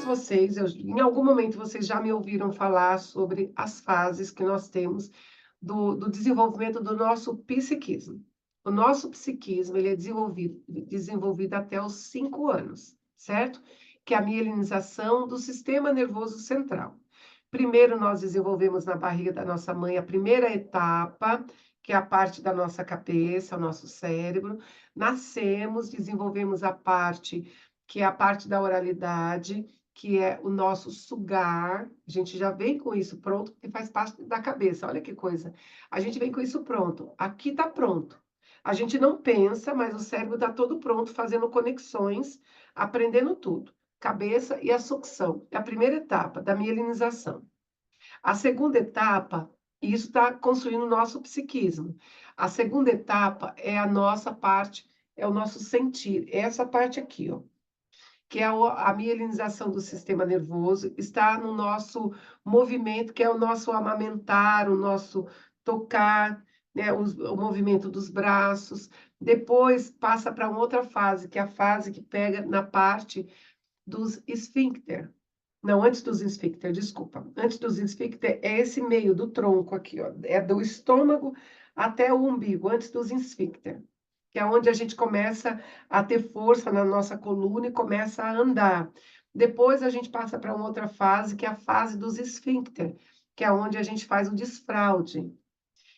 todos vocês, em algum momento vocês já me ouviram falar sobre as fases que nós temos do desenvolvimento do nosso psiquismo. O nosso psiquismo, ele é desenvolvido até os 5 anos, certo? Que é a mielinização do sistema nervoso central. Primeiro, nós desenvolvemos na barriga da nossa mãe a primeira etapa, que é a parte da nossa cabeça, o nosso cérebro. Nascemos, desenvolvemos a parte que é a parte da oralidade, que é o nosso sugar. A gente já vem com isso pronto, porque faz parte da cabeça. Olha que coisa. A gente vem com isso pronto. Aqui está pronto. A gente não pensa, mas o cérebro está todo pronto, fazendo conexões, aprendendo tudo. Cabeça e a sucção. É a primeira etapa da mielinização. A segunda etapa, isso está construindo o nosso psiquismo. A segunda etapa é a nossa parte, é o nosso sentir. É essa parte aqui, ó, que é a mielinização do sistema nervoso, está no nosso movimento, que é o nosso amamentar, o nosso tocar, né, o movimento dos braços. Depois passa para uma outra fase, que é a fase que pega na parte dos esfíncter. Não, antes dos esfíncter, desculpa. Antes dos esfíncter é esse meio do tronco aqui, ó, é do estômago até o umbigo, antes dos esfíncter, que é onde a gente começa a ter força na nossa coluna e começa a andar. Depois a gente passa para uma outra fase, que é a fase dos esfíncter, que é onde a gente faz o desfraude.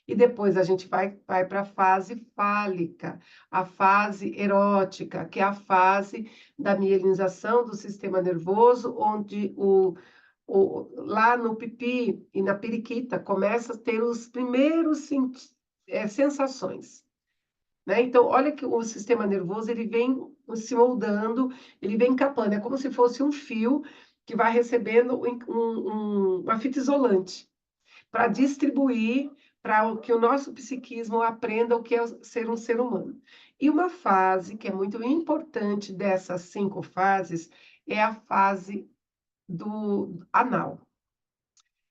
E depois a gente vai para a fase fálica, a fase erótica, que é a fase da mielinização do sistema nervoso, onde lá no pipi e na periquita começa a ter os primeiros sensações. Né? Então, olha que o sistema nervoso ele vem se moldando, ele vem capando, é como se fosse um fio que vai recebendo uma fita isolante para distribuir, para que o nosso psiquismo aprenda o que é ser um ser humano. E uma fase que é muito importante dessas 5 fases é a fase do anal.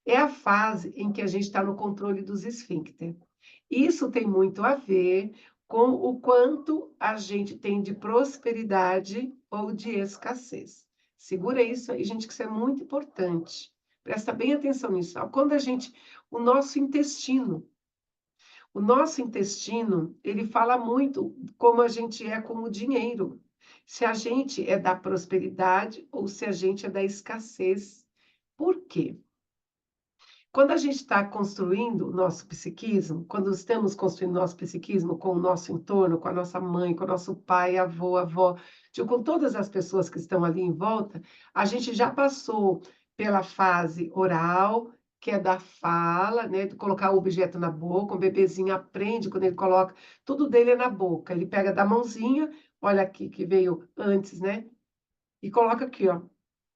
É a fase em que a gente está no controle dos esfíncter. Isso tem muito a ver com o quanto a gente tem de prosperidade ou de escassez. Segura isso aí, gente, que isso é muito importante. Presta bem atenção nisso. Quando o nosso intestino, ele fala muito como a gente é com o dinheiro. Se a gente é da prosperidade ou se a gente é da escassez. Por quê? Quando a gente está construindo o nosso psiquismo, quando estamos construindo nosso psiquismo com o nosso entorno, com a nossa mãe, com o nosso pai, avô, avó, com todas as pessoas que estão ali em volta, a gente já passou pela fase oral, que é da fala, né, de colocar o objeto na boca, o bebezinho aprende quando ele coloca, tudo dele é na boca, ele pega da mãozinha, olha aqui que veio antes, né, e coloca aqui, ó,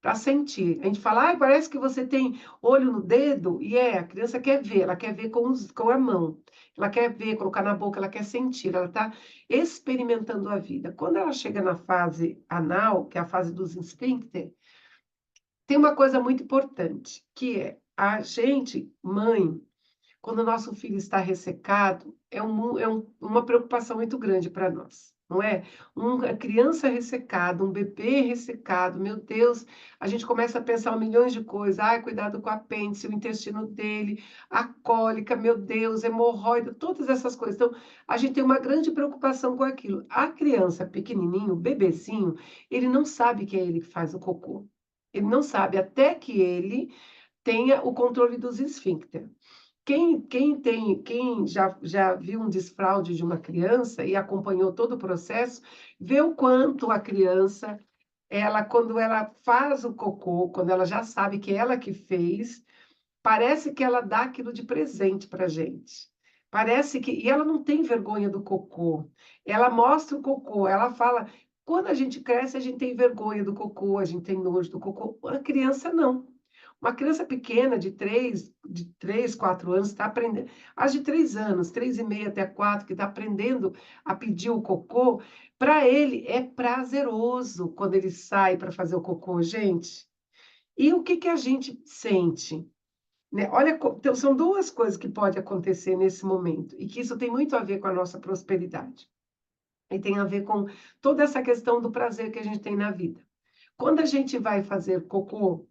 para sentir. A gente fala, parece que você tem olho no dedo, e a criança quer ver, ela quer ver com a mão, ela quer ver, colocar na boca, ela quer sentir, ela está experimentando a vida. Quando ela chega na fase anal, que é a fase dos esfíncter, tem uma coisa muito importante, que é a gente, mãe, quando o nosso filho está ressecado, uma preocupação muito grande para nós, não é? Uma criança ressecada, um bebê ressecado, meu Deus, a gente começa a pensar milhões de coisas. Ai, cuidado com o apêndice, o intestino dele, a cólica, meu Deus, hemorroida, todas essas coisas. Então, a gente tem uma grande preocupação com aquilo. A criança pequenininho, bebezinho, ele não sabe que é ele que faz o cocô. Ele não sabe até que ele tenha o controle dos esfíncter. Quem já viu um desfraude de uma criança e acompanhou todo o processo, vê o quanto a criança, quando ela faz o cocô, quando ela já sabe que é ela que fez, parece que ela dá aquilo de presente para a gente. Parece que. E ela não tem vergonha do cocô. Ela mostra o cocô, ela fala. Quando a gente cresce, a gente tem vergonha do cocô, a gente tem nojo do cocô. A criança não. Uma criança pequena de três, 4 anos está aprendendo. As de 3 anos, 3,5 até 4, que está aprendendo a pedir o cocô, para ele é prazeroso quando ele sai para fazer o cocô, gente. E o que que a gente sente? Né? Olha, então, são 2 coisas que podem acontecer nesse momento, e que isso tem muito a ver com a nossa prosperidade. E tem a ver com toda essa questão do prazer que a gente tem na vida. Quando a gente vai fazer cocô,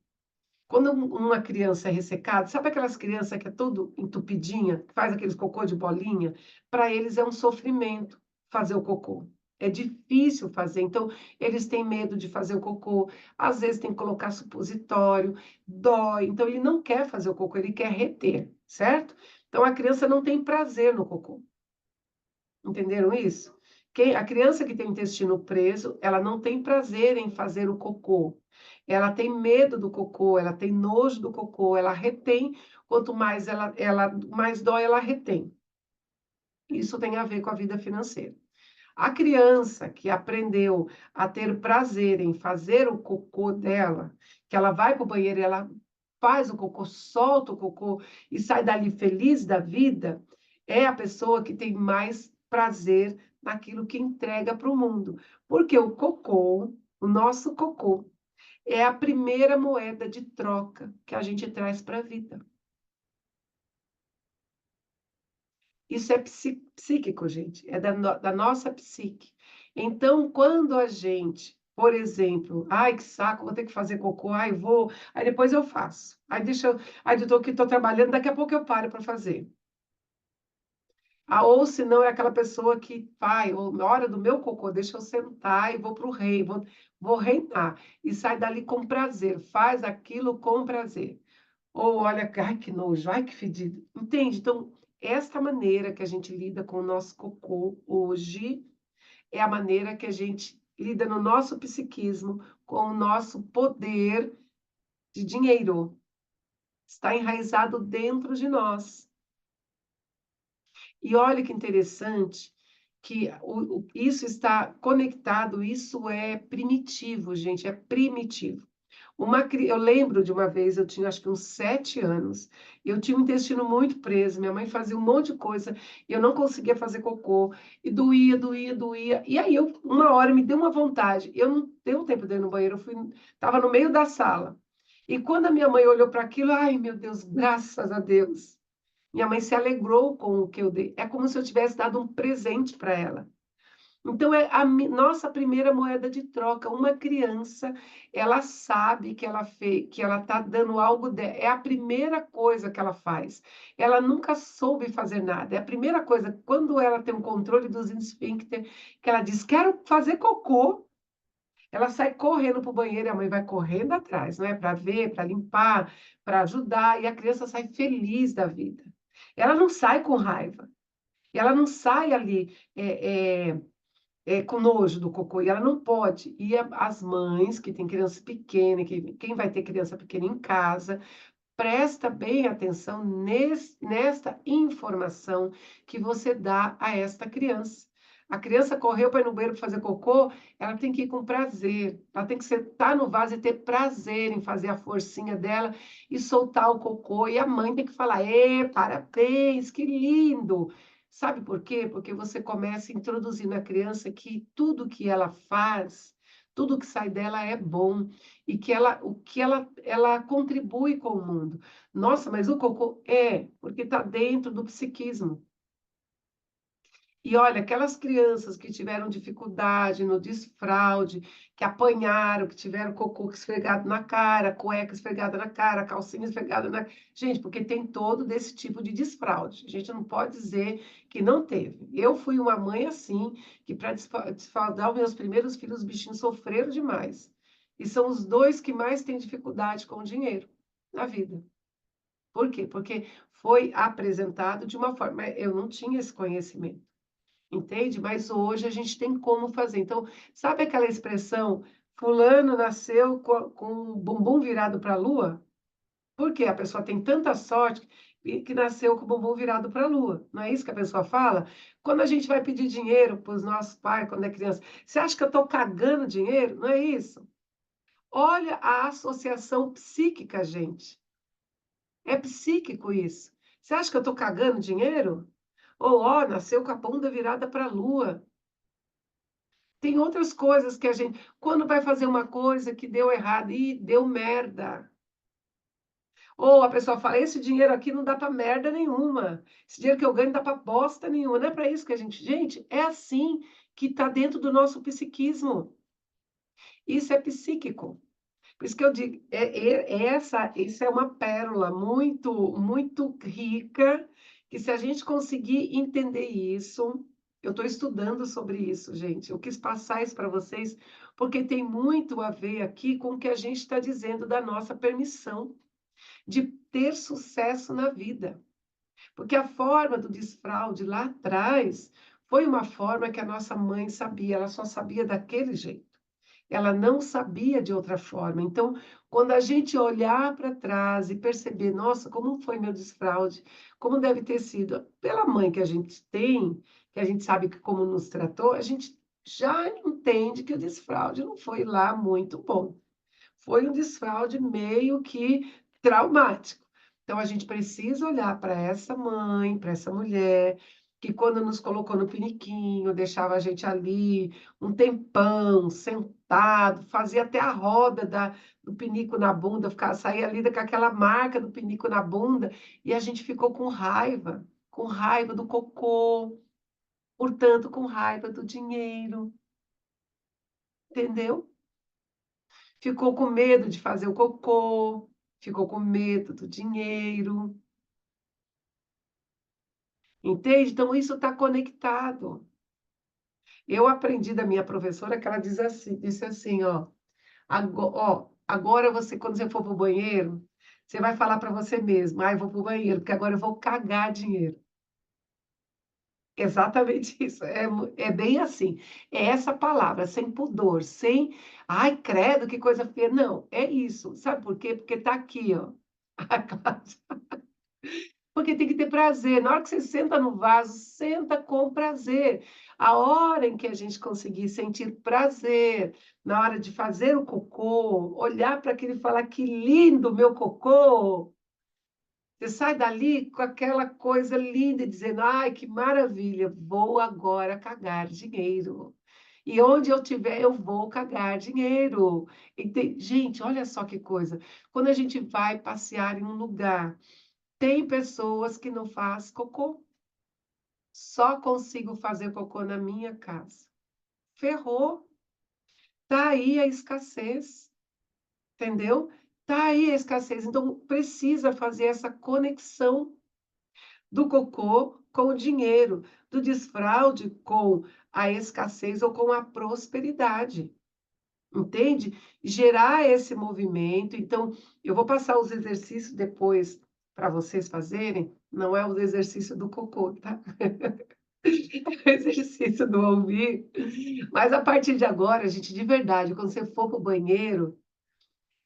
quando uma criança é ressecada, sabe aquelas crianças que é tudo entupidinha, que faz aqueles cocô de bolinha? Para eles é um sofrimento fazer o cocô. É difícil fazer, então eles têm medo de fazer o cocô, às vezes tem que colocar supositório, dói, então ele não quer fazer o cocô, ele quer reter, certo? Então a criança não tem prazer no cocô. Entenderam isso? A criança que tem o intestino preso, ela não tem prazer em fazer o cocô. Ela tem medo do cocô, ela tem nojo do cocô, ela retém. Quanto mais mais dói, ela retém. Isso tem a ver com a vida financeira. A criança que aprendeu a ter prazer em fazer o cocô dela, que ela vai para o banheiro e ela faz o cocô, solta o cocô e sai dali feliz da vida, é a pessoa que tem mais prazer naquilo que entrega para o mundo. Porque o cocô, o nosso cocô, é a primeira moeda de troca que a gente traz para a vida. Isso é psíquico, gente, é da nossa psique. Então, quando a gente, por exemplo, ai, que saco, vou ter que fazer cocô, ai, vou, aí depois eu faço. Aí deixa eu, aí eu tô aqui, tô trabalhando, daqui a pouco eu paro para fazer. Ah, ou se não, é aquela pessoa que, pai, na hora do meu cocô, deixa eu sentar e vou para o rei, vou reinar. E sai dali com prazer, faz aquilo com prazer. Ou olha, ai que nojo, ai que fedido. Entende? Então, esta maneira que a gente lida com o nosso cocô hoje é a maneira que a gente lida no nosso psiquismo, com o nosso poder de dinheiro. Está enraizado dentro de nós. E olha que interessante que isso está conectado, isso é primitivo, gente, é primitivo. Eu lembro de uma vez, eu tinha acho que uns 7 anos, e eu tinha um intestino muito preso, minha mãe fazia um monte de coisa, e eu não conseguia fazer cocô, e doía, doía, doía. E aí, uma hora me deu uma vontade, eu não deu tempo de ir no banheiro, estava no meio da sala. E quando a minha mãe olhou para aquilo, ai meu Deus, graças a Deus. Minha mãe se alegrou com o que eu dei. É como se eu tivesse dado um presente para ela. Então, é a nossa primeira moeda de troca. Uma criança, ela sabe que ela fez, que ela está dando algo é a primeira coisa que ela faz. Ela nunca soube fazer nada. É a primeira coisa, quando ela tem um controle dos esfíncter, que ela diz, quero fazer cocô. Ela sai correndo para o banheiro e a mãe vai correndo atrás, não é? Para ver, para limpar, para ajudar, e a criança sai feliz da vida. Ela não sai com raiva, ela não sai ali com nojo do cocô, e ela não pode. E as mães que têm criança pequena, quem vai ter criança pequena em casa, presta bem atenção nesta informação que você dá a esta criança. A criança correu para ir no banheiro para fazer cocô, ela tem que ir com prazer. Ela tem que sentar no vaso e ter prazer em fazer a forcinha dela e soltar o cocô. E a mãe tem que falar: "Ê, parabéns, que lindo!" Sabe por quê? Porque você começa a introduzir na criança que tudo que ela faz, tudo que sai dela é bom e que ela contribui com o mundo. Nossa, mas o cocô porque está dentro do psiquismo. E olha, aquelas crianças que tiveram dificuldade no desfraude, que apanharam, que tiveram cocô esfregado na cara, cueca esfregada na cara, calcinha esfregada na... Gente, porque tem todo desse tipo de desfraude. A gente não pode dizer que não teve. Eu fui uma mãe assim, que para desfraudar os meus primeiros filhos, os bichinhos sofreram demais. E são os dois que mais têm dificuldade com o dinheiro na vida. Por quê? Porque foi apresentado de uma forma... Eu não tinha esse conhecimento. Entende? Mas hoje a gente tem como fazer. Então, sabe aquela expressão, fulano nasceu com o bumbum virado para a lua? Porque a pessoa tem tanta sorte que nasceu com o bumbum virado para a lua. Não é isso que a pessoa fala? Quando a gente vai pedir dinheiro para os nossos pais, quando é criança, você acha que eu estou cagando dinheiro? Não é isso? Olha a associação psíquica, gente. É psíquico isso. Você acha que eu estou cagando dinheiro? Ou, ó, nasceu com a bunda virada para a lua. Tem outras coisas que a gente, quando vai fazer uma coisa que deu errado, e deu merda. Ou a pessoa fala, esse dinheiro aqui não dá para merda nenhuma. Esse dinheiro que eu ganho não dá para bosta nenhuma. Não é para isso que a gente... Gente, é assim que está dentro do nosso psiquismo. Isso é psíquico. Por isso que eu digo, isso é uma pérola muito rica, que se a gente conseguir entender isso, eu estou estudando sobre isso, gente. Eu quis passar isso para vocês, porque tem muito a ver aqui com o que a gente está dizendo da nossa permissão de ter sucesso na vida. Porque a forma do desfraude lá atrás foi uma forma que a nossa mãe sabia, ela só sabia daquele jeito. Ela não sabia de outra forma. Então, quando a gente olhar para trás e perceber, nossa, como foi meu desfraude, como deve ter sido pela mãe que a gente tem, que a gente sabe que como nos tratou, a gente já entende que o desfraude não foi lá muito bom. Foi um desfraude meio que traumático. Então, a gente precisa olhar para essa mãe, para essa mulher, que quando nos colocou no piniquinho, deixava a gente ali um tempão, sentado, fazia até a roda do pinico na bunda, saía ali com aquela marca do pinico na bunda, e a gente ficou com raiva do cocô, portanto, com raiva do dinheiro, entendeu? Ficou com medo de fazer o cocô, ficou com medo do dinheiro, entende? Então isso está conectado. Eu aprendi da minha professora que ela disse assim, ó, agora você, quando você for para o banheiro, você vai falar para você mesmo, ah, eu vou para o banheiro, porque agora eu vou cagar dinheiro. Exatamente isso, é bem assim, é essa palavra, sem pudor, sem, ai, credo, que coisa feia, não, é isso, sabe por quê? Porque tá aqui, ó, porque tem que ter prazer. Na hora que você senta no vaso, senta com prazer. A hora em que a gente conseguir sentir prazer, na hora de fazer o cocô, olhar para aquele e falar que lindo meu cocô, você sai dali com aquela coisa linda e dizendo, ai, que maravilha, vou agora cagar dinheiro. E onde eu tiver, eu vou cagar dinheiro. Gente, olha só que coisa. Quando a gente vai passear em um lugar, tem pessoas que não faz cocô. Só consigo fazer cocô na minha casa. Ferrou. Tá aí a escassez, entendeu? Tá aí a escassez. Então precisa fazer essa conexão do cocô com o dinheiro, do desfraude com a escassez ou com a prosperidade. Entende? Gerar esse movimento. Então, eu vou passar os exercícios depois para vocês fazerem. Não é o exercício do cocô, tá? É o exercício do ouvir. Mas a partir de agora, gente, de verdade, quando você for para o banheiro,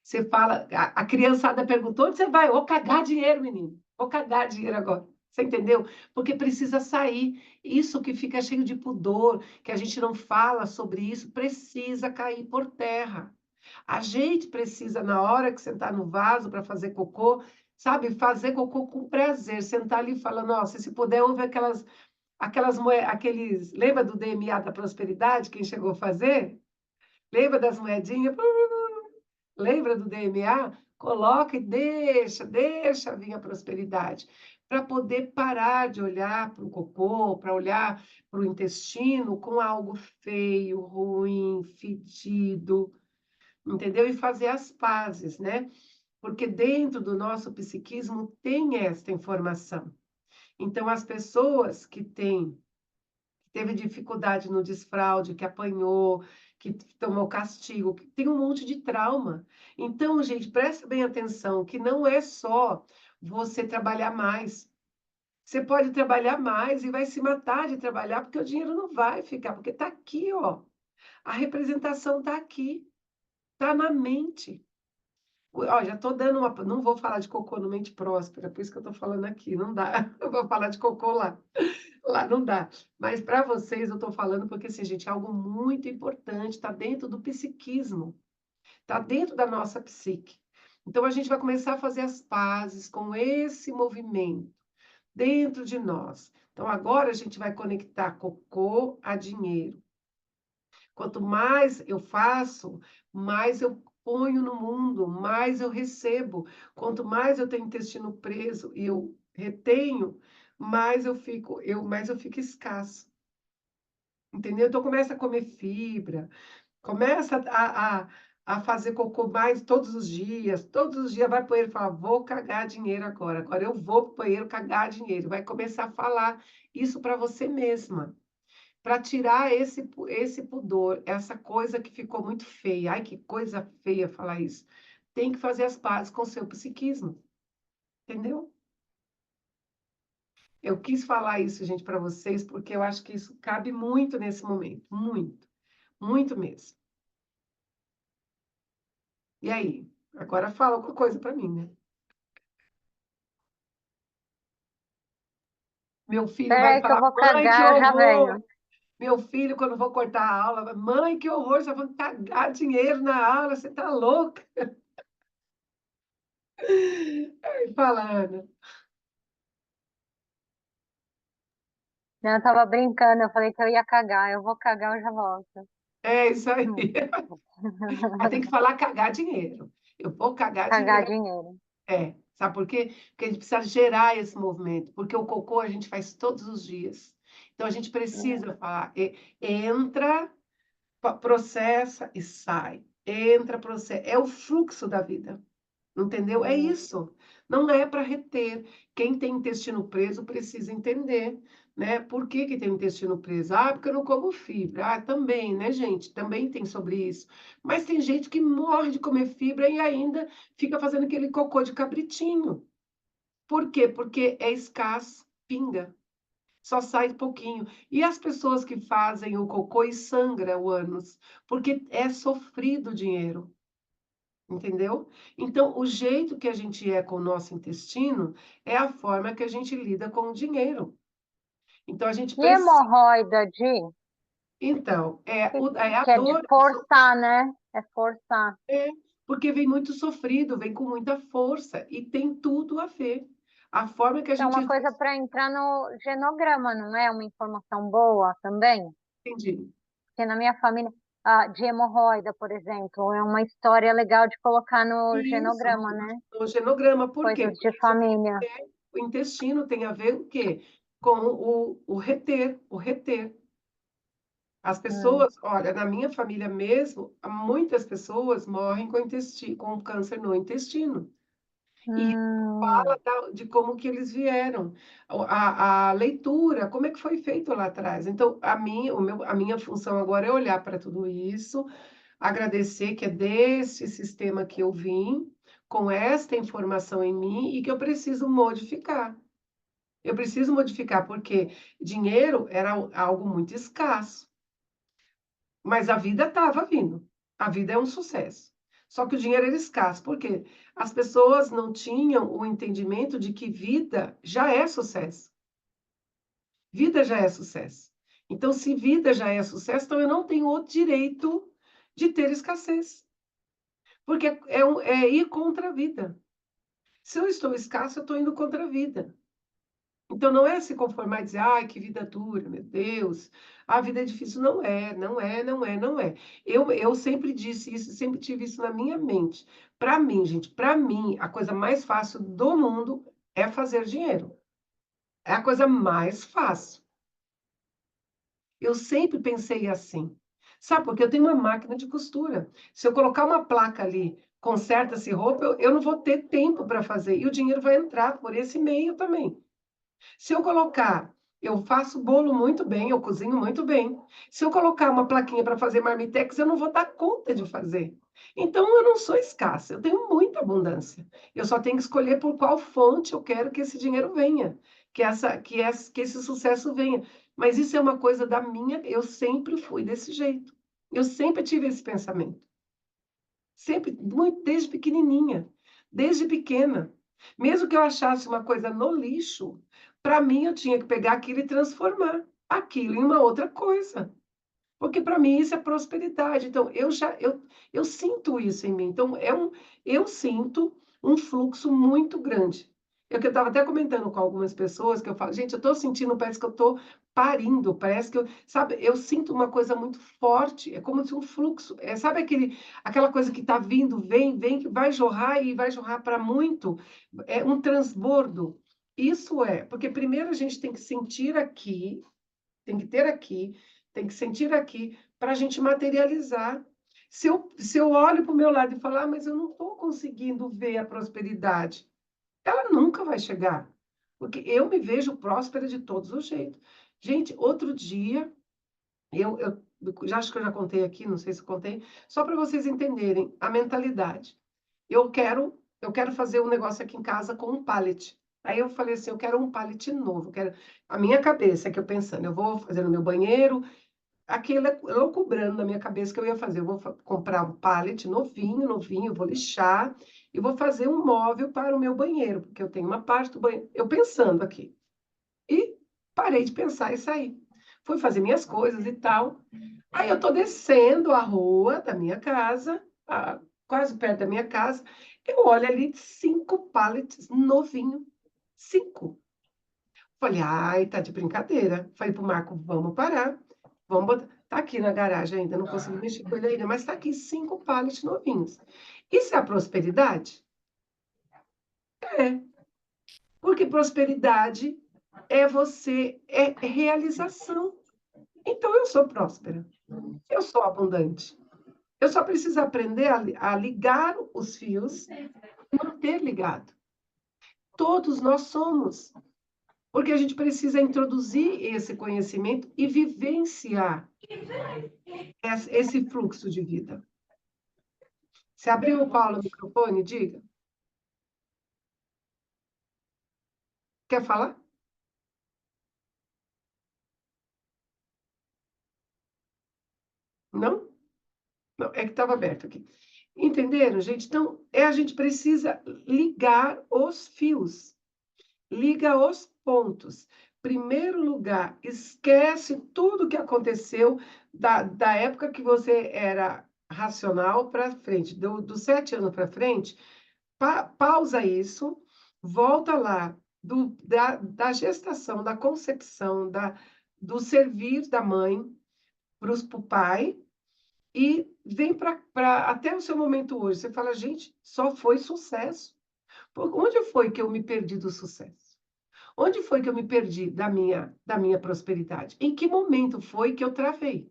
você fala. A criançada perguntou: onde você vai? Vou cagar dinheiro, menino. Vou cagar dinheiro agora. Você entendeu? Porque precisa sair. Isso que fica cheio de pudor, que a gente não fala sobre isso, precisa cair por terra. A gente precisa, na hora que sentar no vaso para fazer cocô, sabe, fazer cocô com prazer, sentar ali e falar, nossa, se puder, ouve aqueles, lembra do DMA da prosperidade, quem chegou a fazer? Lembra das moedinhas? Lembra do DMA? Coloca e deixa vir a prosperidade, para poder parar de olhar para o cocô, para olhar para o intestino com algo feio, ruim, fedido, entendeu? E fazer as pazes, né? Porque dentro do nosso psiquismo tem esta informação. Então, as pessoas que teve dificuldade no desfraude, que apanhou, que tomou castigo, que tem um monte de trauma. Então, gente, presta bem atenção, que não é só você trabalhar mais. Você pode trabalhar mais e vai se matar de trabalhar, porque o dinheiro não vai ficar, porque está aqui, ó. A representação está aqui, está na mente. Ó, já estou dando uma. Não vou falar de cocô no Mente Próspera, por isso que eu estou falando aqui, não dá. Eu vou falar de cocô lá. Lá não dá. Mas para vocês eu estou falando porque, assim, gente, é algo muito importante, está dentro do psiquismo, está dentro da nossa psique. Então, a gente vai começar a fazer as pazes com esse movimento dentro de nós. Então, agora a gente vai conectar cocô a dinheiro. Quanto mais eu faço, mais eu ponho no mundo, mais eu recebo. Quanto mais eu tenho intestino preso e eu retenho, mais eu fico escasso. Entendeu? Então começa a comer fibra, Começa a fazer cocô mais todos os dias vai para o banheiro e fala: "Vou cagar dinheiro agora, agora eu vou para o banheiro cagar dinheiro". Vai começar a falar isso para você mesma, para tirar esse pudor, essa coisa que ficou muito feia. Ai, que coisa feia falar isso. Tem que fazer as pazes com o seu psiquismo, entendeu? Eu quis falar isso, gente, para vocês, porque eu acho que isso cabe muito nesse momento, muito, muito mesmo. E aí? Agora fala alguma coisa para mim, né? Meu filho Espera vai aí que eu falar: vou "Mãe, que cagar, eu já horror". venho. Meu filho, quando vou cortar a aula, vai: "Mãe, que horror, você vai cagar dinheiro na aula, você tá louca". Aí fala, Ana. Não, eu tava brincando, eu falei que eu ia cagar. Eu vou cagar, eu já volto. É isso aí. Hum. Aí tem que falar cagar dinheiro. Eu vou cagar Cagar dinheiro. dinheiro. É, sabe por quê? Porque a gente precisa gerar esse movimento, porque o cocô a gente faz todos os dias. Então a gente precisa falar, entra, processa e sai. Entra, processa. É o fluxo da vida. Entendeu? É Hum. isso. Não é para reter. Quem tem intestino preso precisa entender, né? Por que que tem o intestino preso? Ah, porque eu não como fibra. Ah, também, né, gente? Também tem sobre isso. Mas tem gente que morre de comer fibra e ainda fica fazendo aquele cocô de cabritinho. Por quê? Porque é escasso, pinga. Só sai pouquinho. E as pessoas que fazem o cocô e sangra o ânus, porque é sofrido o dinheiro. Entendeu? Então, o jeito que a gente é com o nosso intestino é a forma que a gente lida com o dinheiro. Então, a gente E precisa. hemorroida, Di? Então, Que, é a que é de dor, forçar, né? É forçar. é, porque vem muito sofrido, vem com muita força e tem tudo a ver. A forma que a Isso é gente uma coisa para entrar no genograma, não é uma informação boa também? entende. Porque na minha família, de hemorroida, por exemplo, é uma história legal de colocar no Isso, genograma, né? no genograma. Por quê? Coisas de Porque isso tem a família. ver, o intestino tem a ver o quê? Com o reter, o reter. As Hum. pessoas, olha, na minha família mesmo, muitas pessoas morrem com com câncer no intestino. E Hum. fala de como que eles vieram, a leitura, como é que foi feito lá atrás. Então, a minha função agora é olhar para tudo isso, agradecer que é desse sistema que eu vim, com esta informação em mim e que eu preciso modificar. Eu preciso modificar porque dinheiro era algo muito escasso. Mas a vida estava vindo. A vida é um sucesso. Só que o dinheiro era escasso. Por quê? As pessoas não tinham o entendimento de que vida já é sucesso. Vida já é sucesso. Então, se vida já é sucesso, então eu não tenho o direito de ter escassez. Porque é ir contra a vida. Se eu estou escasso, eu estou indo contra a vida. Então, não é se conformar e dizer, ai, que vida dura, meu Deus, a vida é difícil. Não é, não é, não é, não é. Eu sempre disse isso, sempre tive isso na minha mente. Para mim, gente, para mim, a coisa mais fácil do mundo é fazer dinheiro. É a coisa mais fácil. Eu sempre pensei assim. Sabe, porque eu tenho uma máquina de costura. Se eu colocar uma placa ali, conserta-se roupa, eu não vou ter tempo para fazer. E o dinheiro vai entrar por esse meio também. Se eu colocar, eu faço bolo muito bem, eu cozinho muito bem. Se eu colocar uma plaquinha para fazer marmitex, eu não vou dar conta de fazer. Então, eu não sou escassa, eu tenho muita abundância. Eu só tenho que escolher por qual fonte eu quero que esse dinheiro venha, que esse sucesso venha. Mas isso é uma coisa da minha, eu sempre fui desse jeito. Eu sempre tive esse pensamento. Sempre, muito, desde pequenininha, desde pequena. Mesmo que eu achasse uma coisa no lixo, para mim eu tinha que pegar aquilo e transformar aquilo em uma outra coisa. Porque para mim isso é prosperidade. Então eu sinto isso em mim. Então eu sinto um fluxo muito grande. É o que eu estava até comentando com algumas pessoas que eu falo, gente, eu estou sentindo, parece que eu estou parindo, parece que eu, sabe, eu sinto uma coisa muito forte, é como se um fluxo, sabe aquela coisa que está vindo, vem, que vai jorrar e vai jorrar para muito, é um transbordo. Isso é, porque primeiro a gente tem que sentir aqui, tem que ter aqui, tem que sentir aqui para a gente materializar. Se eu olho para o meu lado e falar, mas eu não estou conseguindo ver a prosperidade, ela nunca vai chegar, porque eu me vejo próspera de todos os jeitos. Gente, outro dia, eu já acho que eu já contei aqui, não sei se contei, só para vocês entenderem a mentalidade. Eu quero fazer um negócio aqui em casa com um pallet. Aí eu falei assim, eu quero um pallet novo, a minha cabeça que eu pensando, eu vou fazer no meu banheiro, aquilo é loucubrando na minha cabeça que eu ia fazer. Eu vou comprar um pallet novinho, novinho, vou lixar e vou fazer um móvel para o meu banheiro, porque eu tenho uma parte do banheiro. Eu pensando aqui. E parei de pensar e saí. Fui fazer minhas coisas e tal. Aí eu tô descendo a rua da minha casa, quase perto da minha casa. Eu olho ali 5 pallets novinho. 5. Falei, ai, tá de brincadeira. Falei pro Marco, vamos parar. Vamos botar. Tá aqui na garagem ainda, não consegui mexer com ele ainda, mas tá aqui 5 pallets novinhos. Isso é a prosperidade? É. Porque prosperidade é realização. Então eu sou próspera. Eu sou abundante. Eu só preciso aprender a ligar os fios e manter ligado. Todos nós somos. Porque a gente precisa introduzir esse conhecimento e vivenciar esse fluxo de vida. Você abriu, Paulo, o microfone? Diga. Quer falar? Não? Não, é que estava aberto aqui. Entenderam, gente? Então, a gente precisa ligar os fios, liga os pontos. Primeiro lugar, esquece tudo que aconteceu da época que você era racional para frente, dos 7 anos para frente. Pausa isso, volta lá da gestação, da concepção, do servir da mãe para o pai e vem para até o seu momento hoje. Você fala, gente, só foi sucesso. Onde foi que eu me perdi do sucesso? Onde foi que eu me perdi da minha prosperidade? Em que momento foi que eu travei?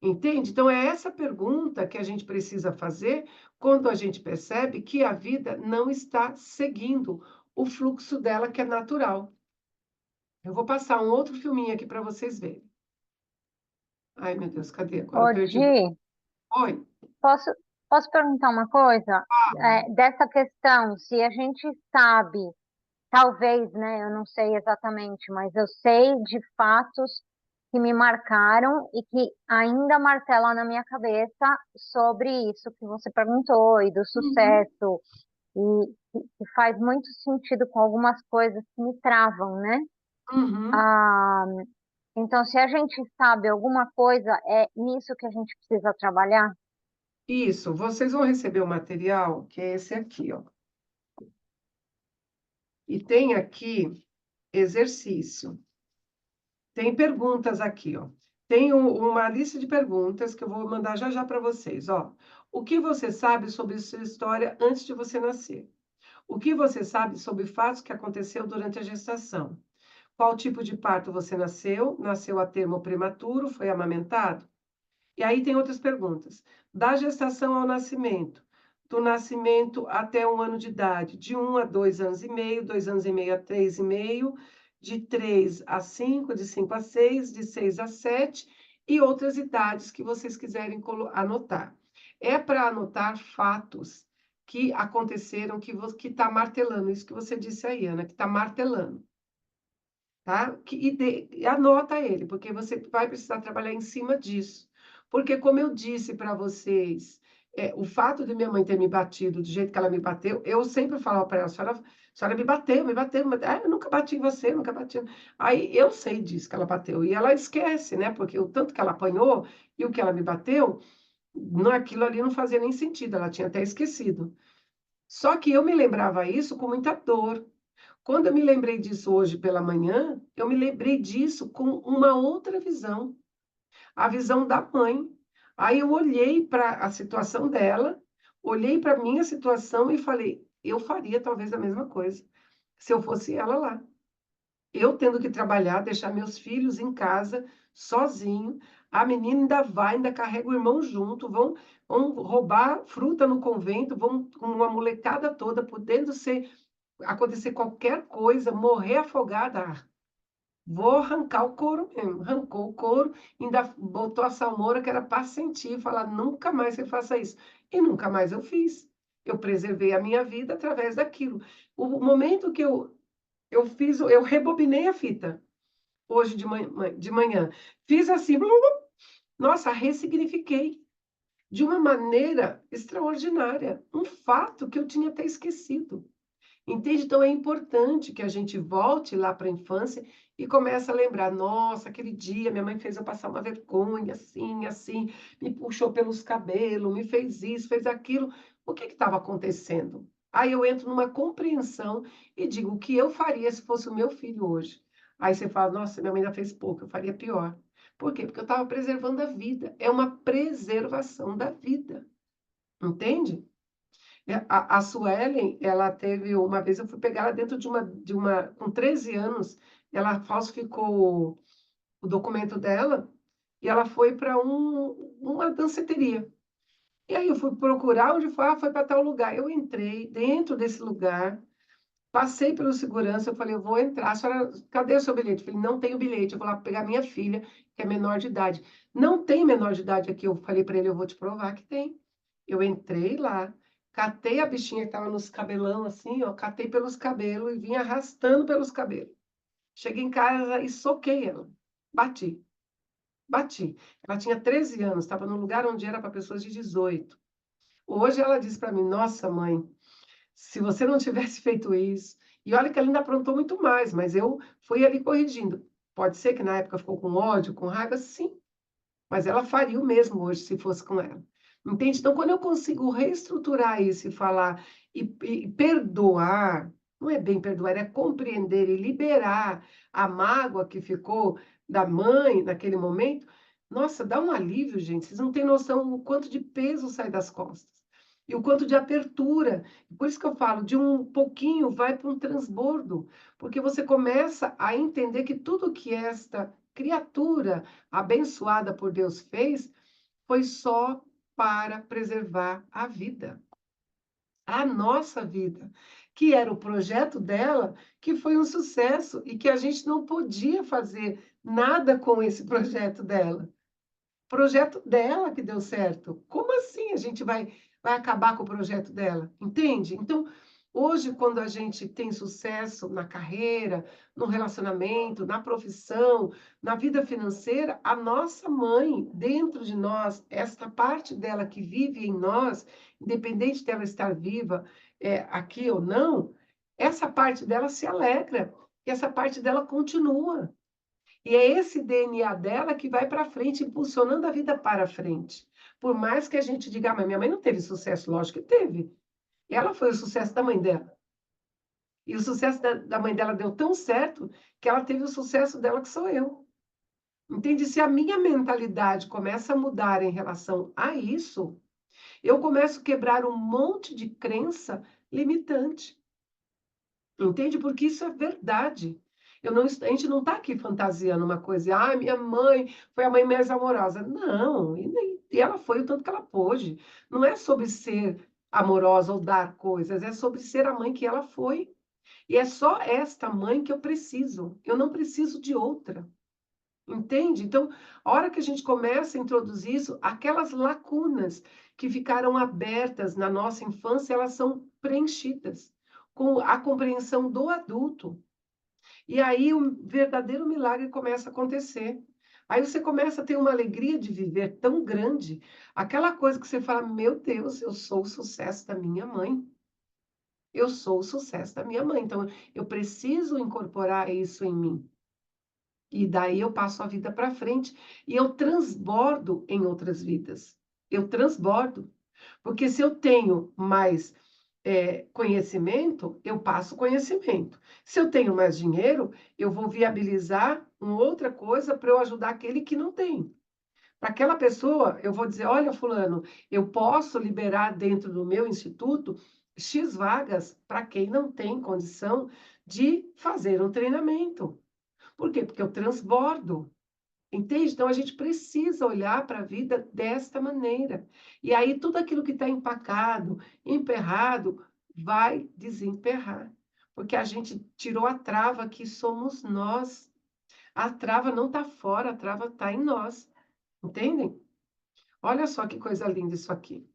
Entende? Então, é essa pergunta que a gente precisa fazer quando a gente percebe que a vida não está seguindo o fluxo dela, que é natural. Eu vou passar um outro filminho aqui para vocês verem. Ai, meu Deus, cadê? Agora eu Ô, perdi. Gi, Oi. posso, posso perguntar uma coisa? Dessa questão, se a gente sabe, talvez, né, eu não sei exatamente, mas eu sei de fatos que me marcaram e que ainda martelam na minha cabeça sobre isso que você perguntou e do Uhum, sucesso, e faz muito sentido com algumas coisas que me travam, né? uhum. Ah, então, se a gente sabe alguma coisa, é nisso que a gente precisa trabalhar? Isso, vocês vão receber o material, que é esse aqui, ó. E tem aqui exercício. Tem perguntas aqui, ó. Tem uma lista de perguntas que eu vou mandar já já para vocês, ó. O que você sabe sobre sua história antes de você nascer? O que você sabe sobre fatos que aconteceu durante a gestação? Qual tipo de parto você nasceu? Nasceu a termo prematuro? Foi amamentado? E aí tem outras perguntas. Da gestação ao nascimento, do nascimento até 1 ano de idade, de 1 a 2 anos e meio, 2 anos e meio a 3 e meio, de 3 a 5, de 5 a 6, de 6 a 7 e outras idades que vocês quiserem anotar. É para anotar fatos que aconteceram, que está martelando, isso que você disse aí, Ana, que está martelando. Tá? E anota ele, porque você vai precisar trabalhar em cima disso. Porque, como eu disse para vocês, o fato de minha mãe ter me batido do jeito que ela me bateu, eu sempre falava para ela, a senhora me bateu, eu nunca bati em você, nunca bati. Aí eu sei disso que ela bateu, e ela esquece, né? Porque o tanto que ela apanhou e o que ela me bateu, aquilo ali não fazia nem sentido, ela tinha até esquecido. Só que eu me lembrava isso com muita dor. Quando eu me lembrei disso hoje pela manhã, eu me lembrei disso com uma outra visão, a visão da mãe. Aí eu olhei para a situação dela, olhei para a minha situação e falei, eu faria talvez a mesma coisa, se eu fosse ela lá. Eu tendo que trabalhar, deixar meus filhos em casa, sozinho. A menina ainda vai, ainda carrega o irmão junto, vão roubar fruta no convento, vão com uma molecada toda, podendo acontecer qualquer coisa, morrer afogada. Ah, vou arrancar o couro mesmo. Arrancou o couro, ainda botou a salmoura que era para sentir, falar, nunca mais você faça isso. E nunca mais eu fiz. Eu preservei a minha vida através daquilo. O momento que eu fiz, eu rebobinei a fita, hoje de manhã. Fiz assim, nossa, ressignifiquei de uma maneira extraordinária. Um fato que eu tinha até esquecido. Entende? Então é importante que a gente volte lá para a infância e comece a lembrar, nossa, aquele dia minha mãe fez eu passar uma vergonha, assim, assim, me puxou pelos cabelos, me fez isso, fez aquilo. O que estava acontecendo? Aí eu entro numa compreensão e digo, o que eu faria se fosse o meu filho hoje? Aí você fala, nossa, minha mãe ainda fez pouco, eu faria pior. Por quê? Porque eu estava preservando a vida. É uma preservação da vida. Entende? A Suelen, ela teve uma vez, eu fui pegar ela dentro com 13 anos, ela falsificou o documento dela e ela foi para uma danceteria. E aí eu fui procurar onde foi, foi para tal lugar. Eu entrei dentro desse lugar, passei pelo segurança, eu falei, eu vou entrar. A senhora, cadê o seu bilhete? Eu falei, não tenho bilhete, eu vou lá pegar minha filha, que é menor de idade. Não tem menor de idade aqui, eu falei para ele, eu vou te provar que tem. Eu entrei lá, catei a bichinha que estava nos cabelão, assim, ó, catei pelos cabelos e vim arrastando pelos cabelos. Cheguei em casa e soquei ela. Bati, bati. Ela tinha 13 anos, estava num lugar onde era para pessoas de 18. Hoje ela disse para mim, nossa, mãe, se você não tivesse feito isso... E olha que ela ainda aprontou muito mais, mas eu fui ali corrigindo. Pode ser que na época ficou com ódio, com raiva, sim. Mas ela faria o mesmo hoje se fosse com ela. Entende? Então, quando eu consigo reestruturar isso e falar e perdoar, não é bem perdoar, é compreender e liberar a mágoa que ficou da mãe naquele momento, nossa, dá um alívio, gente. Vocês não têm noção do quanto de peso sai das costas e o quanto de abertura. Por isso que eu falo, de um pouquinho vai para um transbordo, porque você começa a entender que tudo que esta criatura abençoada por Deus fez foi só para preservar a vida, a nossa vida, que era o projeto dela, que foi um sucesso e que a gente não podia fazer nada com esse projeto dela. Projeto dela que deu certo. Como assim a gente vai acabar com o projeto dela? Entende? Então, hoje, quando a gente tem sucesso na carreira, no relacionamento, na profissão, na vida financeira, a nossa mãe, dentro de nós, esta parte dela que vive em nós, independente dela estar viva, aqui ou não, essa parte dela se alegra, e essa parte dela continua. E é esse DNA dela que vai para frente, impulsionando a vida para frente. Por mais que a gente diga, mas minha mãe não teve sucesso, lógico que teve. Ela foi o sucesso da mãe dela. E o sucesso da mãe dela deu tão certo que ela teve o sucesso dela, que sou eu. Entende? Se a minha mentalidade começa a mudar em relação a isso, eu começo a quebrar um monte de crença limitante. Entende? Porque isso é verdade. A gente não está aqui fantasiando uma coisa, minha mãe foi a mãe mais amorosa. Não, e ela foi o tanto que ela pôde. Não é sobre ser amorosa ou dar coisas, é sobre ser a mãe que ela foi. E é só esta mãe que eu preciso. Eu não preciso de outra. Entende? Então, a hora que a gente começa a introduzir isso, aquelas lacunas que ficaram abertas na nossa infância, elas são preenchidas com a compreensão do adulto. E aí o verdadeiro milagre começa a acontecer. Aí você começa a ter uma alegria de viver tão grande, aquela coisa que você fala, meu Deus, eu sou o sucesso da minha mãe. Eu sou o sucesso da minha mãe. Então, eu preciso incorporar isso em mim. E daí eu passo a vida para frente e eu transbordo em outras vidas. Eu transbordo. Porque se eu tenho mais conhecimento, eu passo conhecimento. Se eu tenho mais dinheiro, eu vou viabilizar uma outra coisa para eu ajudar aquele que não tem. Para aquela pessoa, eu vou dizer: olha, Fulano, eu posso liberar dentro do meu instituto X vagas para quem não tem condição de fazer um treinamento. Por quê? Porque eu transbordo. Entende? Então, a gente precisa olhar para a vida desta maneira. E aí, tudo aquilo que está empacado, emperrado, vai desemperrar. Porque a gente tirou a trava que somos nós. A trava não está fora, a trava está em nós. Entendem? Olha só que coisa linda isso aqui.